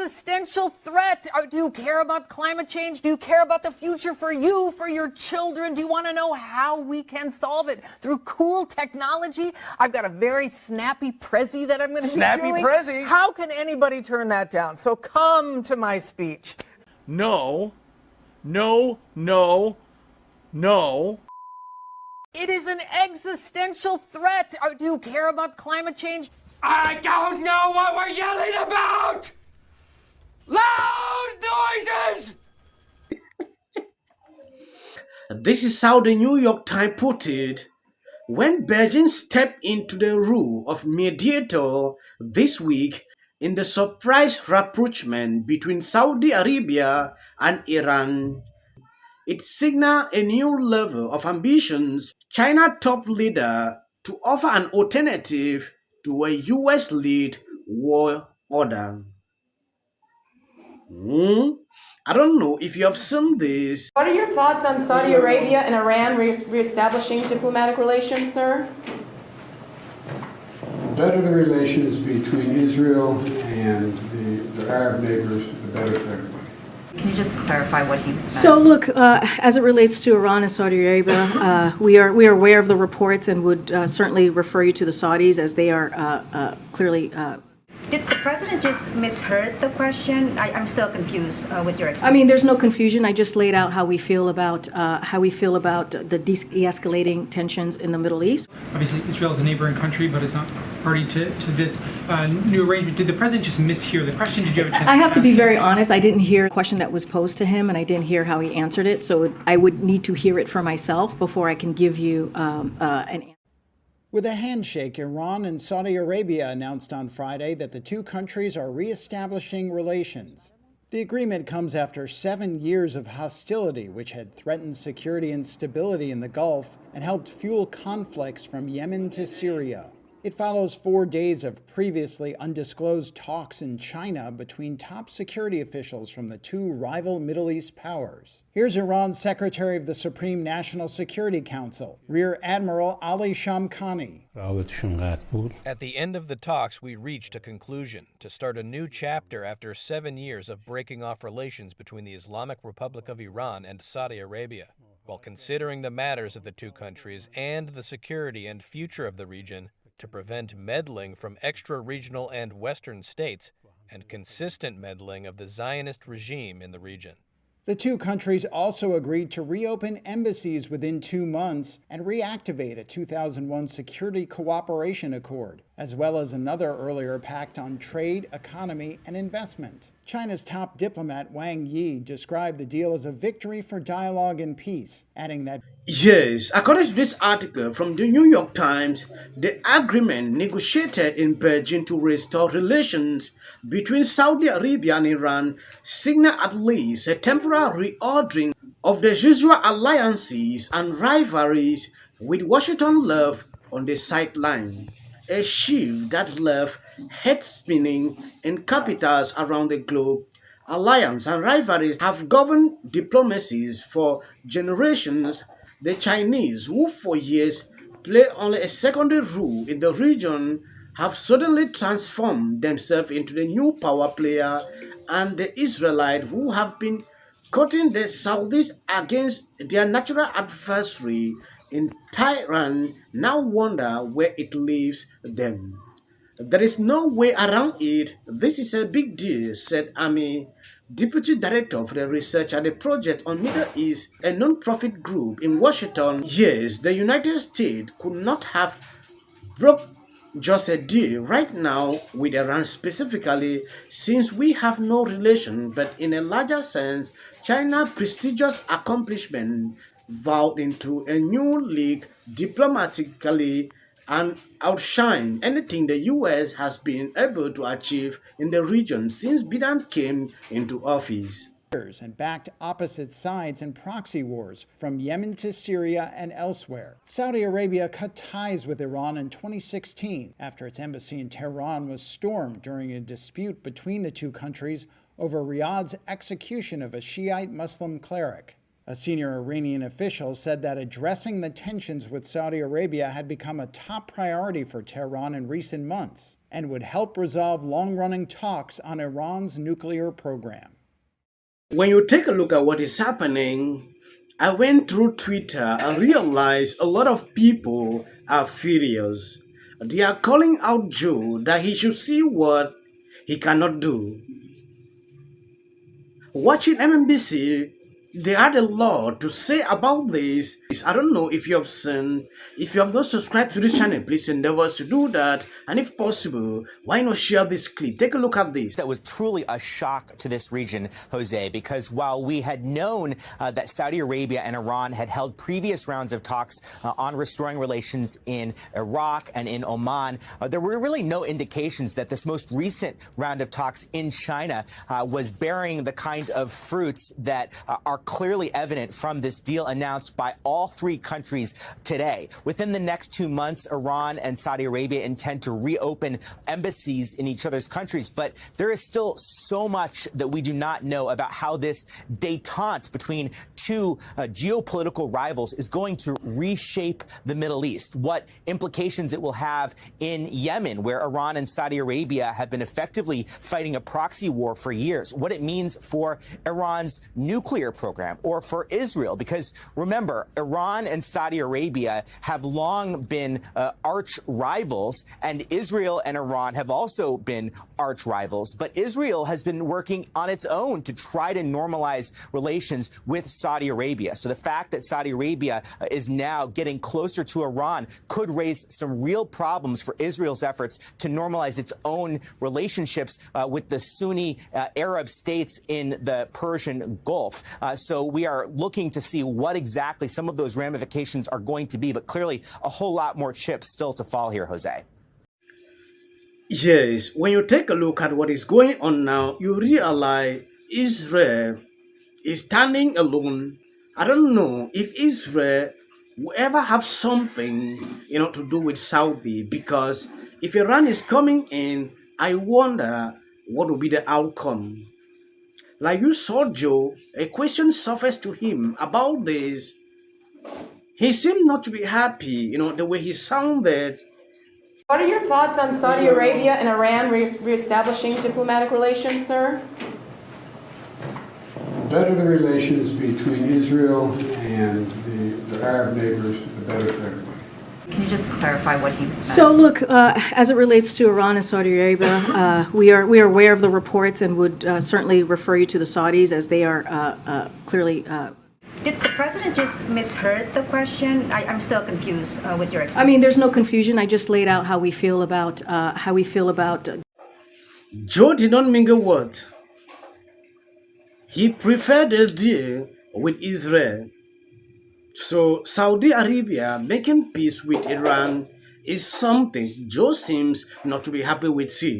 existential threat? Do you care about climate change? Do you care about the future for you, for your children? Do you want to know how we can solve it? Through cool technology? I've got a very snappy Prezi that I'm going to be doing. Snappy Prezi? How can anybody turn that down? So come to my speech. No, no, no, no. It is an existential threat. Do you care about climate change? I don't know what we're yelling about! Loud noises! This is how the New York Times put it. When Beijing stepped into the role of mediator this week in the surprise rapprochement between Saudi Arabia and Iran, it signaled a new level of ambitions China top leader to offer an alternative to a US-led war order. I don't know if you have seen this. What are your thoughts on Saudi Arabia and Iran reestablishing diplomatic relations, sir? The better the relations between Israel and the Arab neighbors, the better for everybody. Can you just clarify what he meant? So look, as it relates to Iran and Saudi Arabia, we are aware of the reports and would certainly refer you to the Saudis as they are clearly. Did the president just misheard the question? I'm still confused with your explanation. I mean, there's no confusion. I just laid out how we feel about the de-escalating tensions in the Middle East. Obviously, Israel is a neighboring country, but it's not party to this new arrangement. Did the president just mishear the question? Did you have a chance? I have to be very honest. I didn't hear the question that was posed to him, and I didn't hear how he answered it. So I would need to hear it for myself before I can give you an answer. With a handshake, Iran and Saudi Arabia announced on Friday that the two countries are reestablishing relations. The agreement comes after 7 years of hostility, which had threatened security and stability in the Gulf and helped fuel conflicts from Yemen to Syria. It follows 4 days of previously undisclosed talks in China between top security officials from the two rival Middle East powers. Here's Iran's Secretary of the Supreme National Security Council, Rear Admiral Ali Shamkhani. At the end of the talks, we reached a conclusion to start a new chapter after 7 years of breaking off relations between the Islamic Republic of Iran and Saudi Arabia. While considering the matters of the two countries and the security and future of the region, to prevent meddling from extra-regional and Western states and consistent meddling of the Zionist regime in the region. The two countries also agreed to reopen embassies within 2 months and reactivate a 2001 Security Cooperation Accord, as well as another earlier pact on trade, economy, and investment. China's top diplomat Wang Yi described the deal as a victory for dialogue and peace, adding that, Yes, according to this article from the New York Times, the agreement negotiated in Beijing to restore relations between Saudi Arabia and Iran signal at least a temporary reordering of the usual alliances and rivalries, with Washington left on the sideline, a shift that left head spinning in capitals around the globe. Alliance and rivalries have governed diplomacies for generations. The Chinese, who for years played only a secondary role in the region, have suddenly transformed themselves into the new power player, and the Israelites, who have been cutting the Saudis against their natural adversary in Tehran, now wonder where it leaves them. There is no way around it. This is a big deal, said Ami, Deputy Director for the Research at the Project on Middle East, a non-profit group in Washington. Yes, the United States could not have broke just a deal right now with Iran specifically, since we have no relation, but in a larger sense, China's prestigious accomplishment vowed into a new league diplomatically and outshine anything the U.S. has been able to achieve in the region since Biden came into office. And backed opposite sides in proxy wars from Yemen to Syria and elsewhere. Saudi Arabia cut ties with Iran in 2016 after its embassy in Tehran was stormed during a dispute between the two countries over Riyadh's execution of a Shiite Muslim cleric. A senior Iranian official said that addressing the tensions with Saudi Arabia had become a top priority for Tehran in recent months and would help resolve long-running talks on Iran's nuclear program. When you take a look at what is happening, I went through Twitter and realized a lot of people are furious. They are calling out Joe that he should see what he cannot do. Watching MMBC, they had a lot to say about this. I don't know if you have seen. If you have not subscribed to this channel, please endeavor to do that. And if possible, why not share this clip? Take a look at this. That was truly a shock to this region, Jose, because while we had known that Saudi Arabia and Iran had held previous rounds of talks on restoring relations in Iraq and in Oman, there were really no indications that this most recent round of talks in China was bearing the kind of fruits that are clearly evident from this deal announced by all three countries today. Within the next 2 months, Iran and Saudi Arabia intend to reopen embassies in each other's countries, but there is still so much that we do not know about how this détente between two geopolitical rivals is going to reshape the Middle East, what implications it will have in Yemen, where Iran and Saudi Arabia have been effectively fighting a proxy war for years, what it means for Iran's nuclear program or for Israel, because remember, Iran and Saudi Arabia have long been arch rivals, and Israel and Iran have also been arch rivals, but Israel has been working on its own to try to normalize relations with Saudi Arabia. So the fact that Saudi Arabia is now getting closer to Iran could raise some real problems for Israel's efforts to normalize its own relationships with the Sunni Arab states in the Persian Gulf. So we are looking to see what exactly some of those ramifications are going to be, but clearly a whole lot more chips still to fall here, Jose. Yes, when you take a look at what is going on now, you realize Israel is standing alone. I don't know if Israel will ever have something, to do with Saudi, because if Iran is coming in, I wonder what will be the outcome. Like you saw Joe, a question surfaced to him about this. He seemed not to be happy, the way he sounded. What are your thoughts on Saudi Arabia and Iran reestablishing diplomatic relations, sir? The better the relations between Israel and the Arab neighbors, the better for everybody. Can you just clarify what he meant? So look, as it relates to Iran and Saudi Arabia, we are aware of the reports and would certainly refer you to the Saudis, as they are clearly. Did the president just misheard the question? I'm still confused with your explanation. I mean, there's no confusion. I just laid out how we feel about Joe did not mingle words. He preferred a deal with Israel. So Saudi Arabia making peace with Iran is something Joe seems not to be happy with. See.